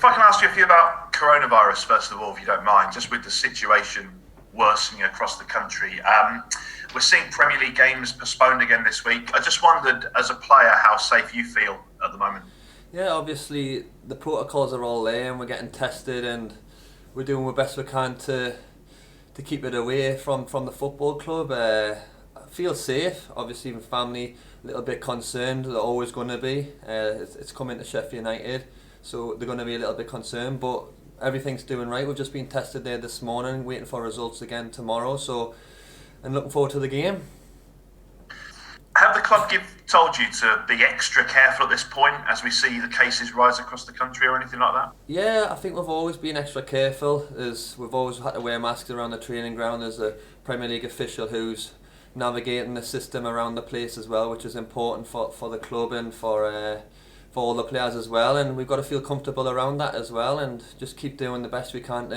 I can ask you a few about coronavirus, first of all, if you don't mind, just with the situation worsening across the country. We're seeing Premier League games postponed again this week. I just wondered, as a player, how safe you feel at the moment. Yeah, obviously the protocols are all there and we're getting tested and we're doing the best we can to keep it away from the football club. I feel safe. Obviously, my family a little bit concerned. They're always going to be. It's coming to Sheffield United, so they're going to be a little bit concerned. But everything's doing right. We've just been tested there this morning, waiting for results again tomorrow. So, and looking forward to the game. Have the club told you to be extra careful at this point as we see the cases rise across the country or anything like that? Yeah, I think we've always been extra careful. As we've always had to wear masks around the training ground. There's a Premier League official who's navigating the system around the place as well, which is important for the club and for all the players as well. And we've got to feel comfortable around that as well, and just keep doing the best we can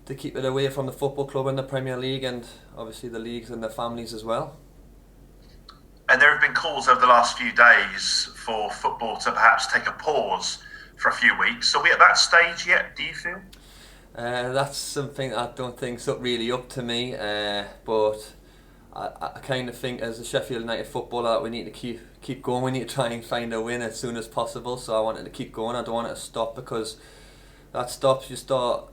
to keep it away from the football club and the Premier League, and obviously the leagues and their families as well. And there have been calls over the last few days for football to perhaps take a pause for a few weeks. Are we at that stage yet, do you feel? That's something I don't think's really up to me, but I kind of think as a Sheffield United footballer that we need to keep going. We need to try and find a win as soon as possible. So I wanted to keep going. I don't want it to stop, because that stops, you start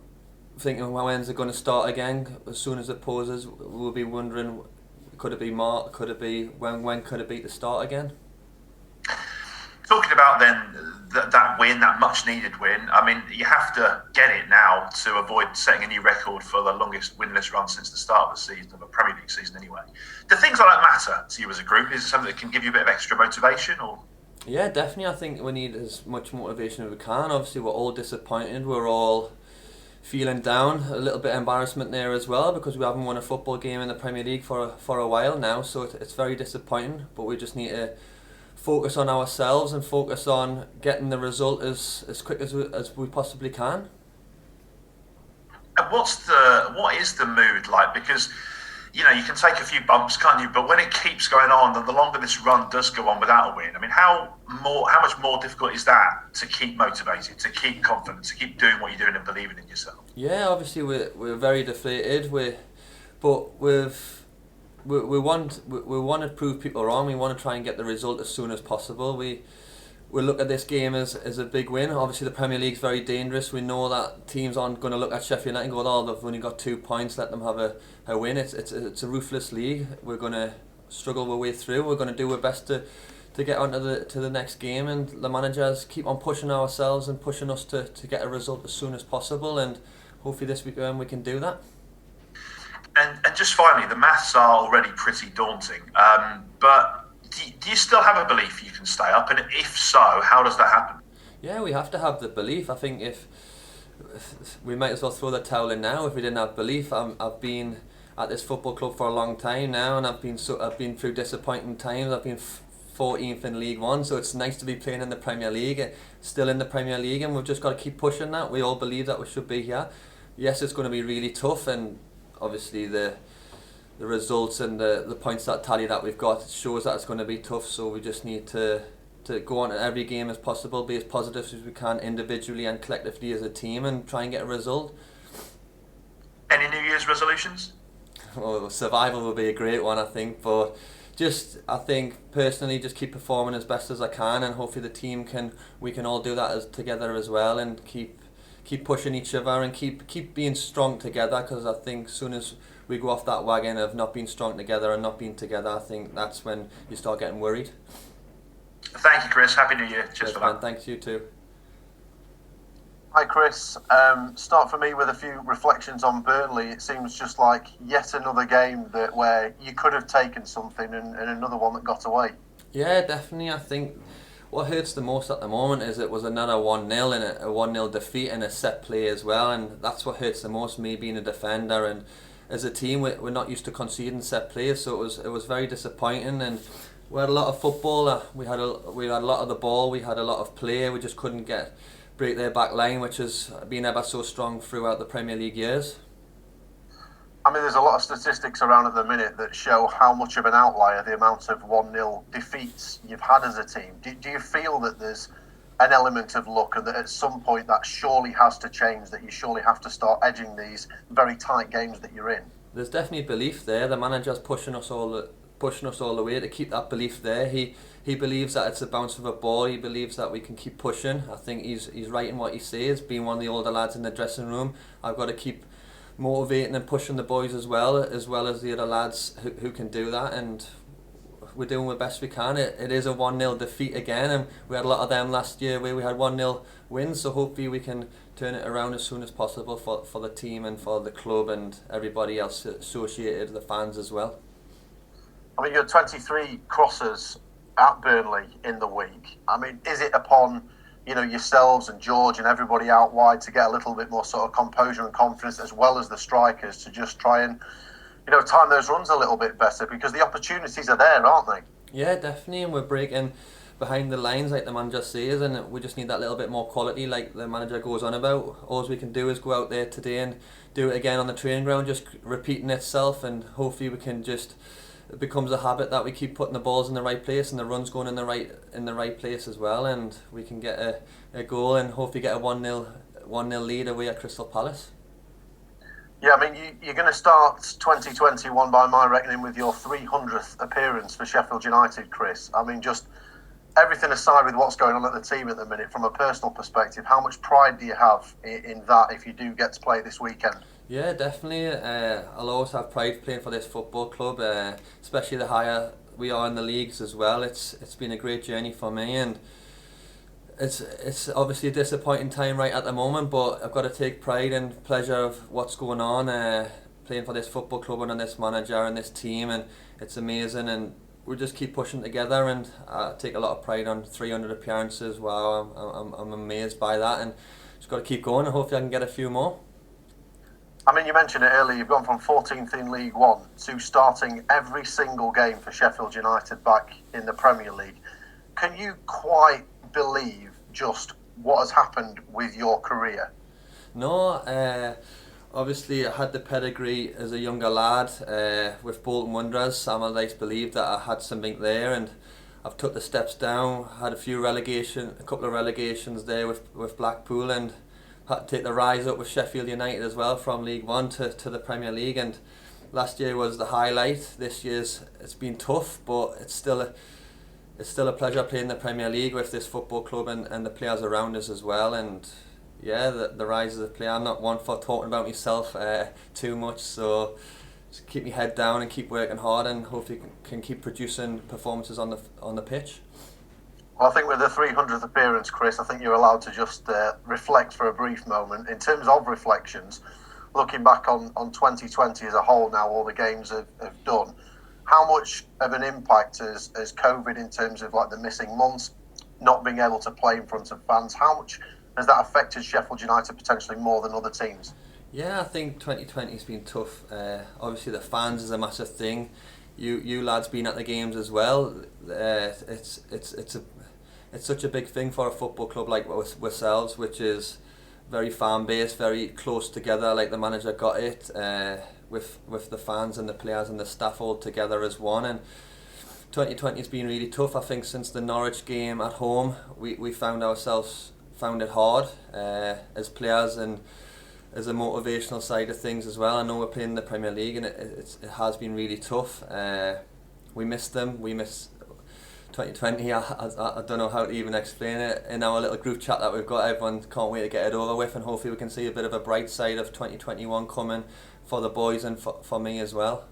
thinking, well, when's it going to start again? As soon as it pauses, we'll be wondering, could it be March? Could it be when could it be to start again? Talking about then that win, that much needed win, I mean, you have to get it now to avoid setting a new record for the longest winless run since the start of the season, of a Premier League season anyway. Do things like that matter to you as a group? Is it something that can give you a bit of extra motivation? Or? Yeah, definitely. I think we need as much motivation as we can. Obviously, we're all disappointed. We're all feeling down. A little bit of embarrassment there as well, because we haven't won a football game in the Premier League for a while now. So it's very disappointing. But we just need to focus on ourselves and focus on getting the result as quick as we possibly can. And what is the mood like? Because you can take a few bumps, can't you? But when it keeps going on, and the longer this run does go on without a win, I mean, how much more difficult is that to keep motivated, to keep confident, to keep doing what you're doing and believing in yourself? Yeah, obviously we're very deflated. We want to prove people wrong. We want to try and get the result as soon as possible. We look at this game as a big win. Obviously, the Premier League's very dangerous. We know that teams aren't going to look at Sheffield United and go, "Oh, they've only got 2 points. Let them have a win." It's a ruthless league. We're going to struggle our way through. We're going to do our best to get on to the next game, and the managers keep on pushing ourselves and pushing us to get a result as soon as possible. And hopefully this week we can do that. And just finally, the maths are already pretty daunting. But do you still have a belief you can stay up? And if so, how does that happen? Yeah, we have to have the belief. I think if we might as well throw the towel in now if we didn't have belief. I've been at this football club for a long time now, and I've been through disappointing times. I've been 14th in League One, so it's nice to be playing in the Premier League, still in the Premier League, and we've just got to keep pushing that. We all believe that we should be here. Yes, it's going to be really tough, and obviously the results and the points that tally that we've got shows that it's going to be tough. So we just need to go on to every game as possible, be as positive as we can individually and collectively as a team, and try and get a result. Any New Year's resolutions? Well, survival will be a great one, I think, but I think personally just keep performing as best as I can, and hopefully the team we can all do that together as well, and keep pushing each other and keep being strong together, because I think as soon as we go off that wagon of not being strong together and not being together, I think that's when you start getting worried. Thank you, Chris. Happy New Year. Cheers for that. Man, thanks, you too. Hi Chris, start for me with a few reflections on Burnley. It seems just like yet another game where you could have taken something and another one that got away. Yeah, definitely. I think what hurts the most at the moment is it was another 1-0 and a 1-0 defeat and a set play as well, and that's what hurts the most, me being a defender, and as a team we're not used to conceding set plays, so it was very disappointing. And we had a lot of football, we had a lot of the ball, we had a lot of play, we just couldn't break their back line, which has been ever so strong throughout the Premier League years. I mean, there's a lot of statistics around at the minute that show how much of an outlier the amount of 1-0 defeats you've had as a team. Do you feel that there's an element of luck, and that at some point that surely has to change, that you surely have to start edging these very tight games that you're in? There's definitely belief there. The manager's pushing us all the way to keep that belief there. He believes that it's a bounce of a ball. He believes that we can keep pushing. I think he's right in what he says. Being one of the older lads in the dressing room, I've got to keep motivating and pushing the boys as well as the other lads who can do that, and we're doing the best we can. It is a 1-0 defeat again, and we had a lot of them last year where we had 1-0 wins, so hopefully we can turn it around as soon as possible for the team and for the club and everybody else associated, the fans as well. I mean, you had 23 crosses at Burnley in the week. I mean, is it upon, yourselves and George and everybody out wide to get a little bit more sort of composure and confidence, as well as the strikers, to just try and time those runs a little bit better, because the opportunities are there, aren't they? Yeah, definitely, and we're breaking behind the lines like the manager says, and we just need that little bit more quality like the manager goes on about. All we can do is go out there today and do it again on the training ground, just repeating itself, and hopefully it becomes a habit that we keep putting the balls in the right place and the runs going in the right place as well, and we can get a goal and hopefully get a 1-0 lead away at Crystal Palace. Yeah, I mean, you're going to start 2021 by my reckoning with your 300th appearance for Sheffield United, Chris. I mean, just everything aside with what's going on at the team at the minute, from a personal perspective, how much pride do you have in that if you do get to play this weekend? Yeah, definitely. I'll always have pride playing for this football club, especially the higher we are in the leagues as well. It's been a great journey for me, and it's obviously a disappointing time right at the moment, but I've got to take pride and pleasure of what's going on, playing for this football club and this manager and this team, and it's amazing, and we just keep pushing together, and I take a lot of pride on 300 appearances. Wow, I'm amazed by that, and just got to keep going, and hopefully I can get a few more. I mean, you mentioned it earlier, you've gone from 14th in League One to starting every single game for Sheffield United back in the Premier League. Can you quite believe just what has happened with your career? No, obviously I had the pedigree as a younger lad with Bolton Wanderers. Sam Allardyce believed that I had something there, and I've took the steps down, had a couple of relegations there with Blackpool, and had to take the rise up with Sheffield United as well, from League One to the Premier League. And last year was the highlight. This year's it's been tough, but it's still a pleasure playing the Premier League with this football club and the players around us as well. And yeah, the rise of the player. I'm not one for talking about myself too much, so just keep my head down and keep working hard, and hopefully can keep producing performances on the pitch. Well, I think with the 300th appearance, Chris, I think you're allowed to just reflect for a brief moment. In terms of reflections, looking back on 2020 as a whole now, all the games have done, how much of an impact has COVID, in terms of like the missing months, not being able to play in front of fans, how much has that affected Sheffield United potentially more than other teams? Yeah, I think 2020 has been tough. Obviously the fans is a massive thing. You lads been at the games as well. It's such a big thing for a football club like ourselves, which is very fan based, very close together. Like the manager got it with the fans and the players and the staff all together as one. And 2020 has been really tough. I think since the Norwich game at home, we found it hard as players and as a motivational side of things as well. I know we're playing in the Premier League, and it has been really tough. We miss them. We miss 2020. I don't know how to even explain it. In our little group chat that we've got, everyone can't wait to get it over with, and hopefully we can see a bit of a bright side of 2021 coming for the boys and for me as well.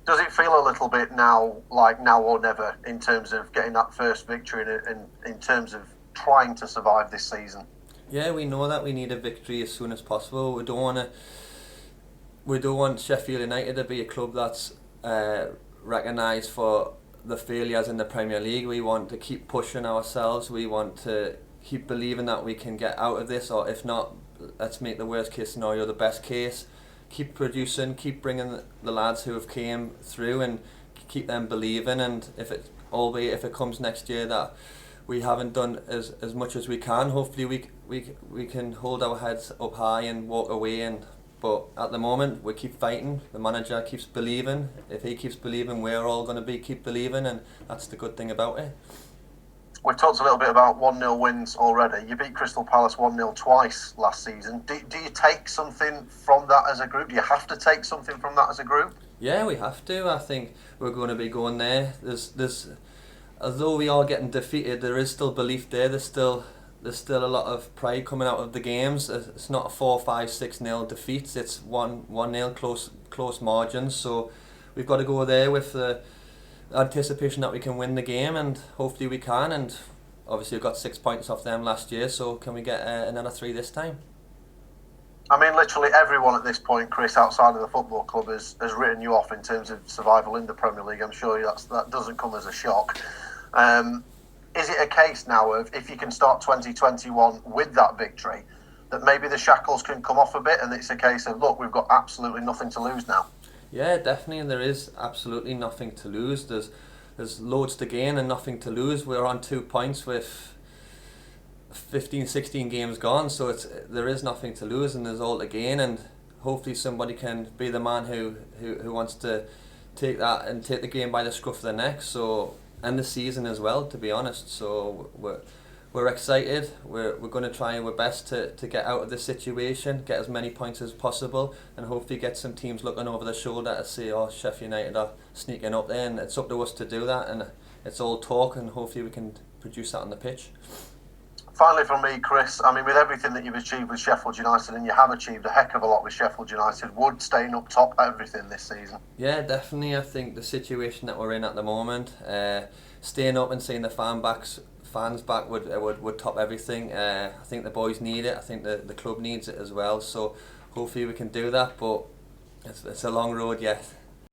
Does it feel a little bit now like now or never in terms of getting that first victory and in terms of trying to survive this season? Yeah, we know that we need a victory as soon as possible. We don't want Sheffield United to be a club that's recognised for the failures in the Premier League. We want to keep pushing ourselves. We want to keep believing that we can get out of this, or if not, let's make the worst case scenario the best case. Keep producing, keep bringing the lads who have came through, and keep them believing. And if it comes next year that we haven't done as much as we can, hopefully we can hold our heads up high and walk away. But at the moment, we keep fighting. The manager keeps believing. If he keeps believing, we're all going to keep believing, and that's the good thing about it. We've talked a little bit about 1-0 wins already. You beat Crystal Palace 1-0 twice last season. Do you take something from that as a group? Do you have to take something from that as a group? Yeah, we have to. I think we're going to be going there. There's although we are getting defeated, there is still belief there. There's still a lot of pride coming out of the games. It's not a 4-5-6-0 defeats. It's 1-0 close margins. So we've got to go there with the anticipation that we can win the game, and hopefully we can. And obviously we got 6 points off them last year. So can we get another 3 this time? I mean, literally everyone at this point, Chris, outside of the football club, has written you off in terms of survival in the Premier League. I'm sure that doesn't come as a shock. Is it a case now of, if you can start 2021 with that victory, that maybe the shackles can come off a bit, and it's a case of, look, we've got absolutely nothing to lose now? Yeah, definitely, and there is absolutely nothing to lose. There's loads to gain and nothing to lose. We're on 2 points with 15-16 games gone, so there is nothing to lose and there's all to gain, and hopefully somebody can be the man who wants to take that and take the game by the scruff of the neck, so, and the season as well, to be honest. So we're excited. We're going to try our best to get out of this situation, get as many points as possible, and hopefully get some teams looking over their shoulder to say, oh, Sheffield United are sneaking up there, and it's up to us to do that, and it's all talk, and hopefully we can produce that on the pitch. Finally from me, Chris, I mean, with everything that you've achieved with Sheffield United, and you have achieved a heck of a lot with Sheffield United, would staying up top everything this season? Yeah, definitely. I think the situation that we're in at the moment, staying up and seeing the fans back would top everything. I think the boys need it. I think the club needs it as well. So hopefully we can do that, but it's a long road yet.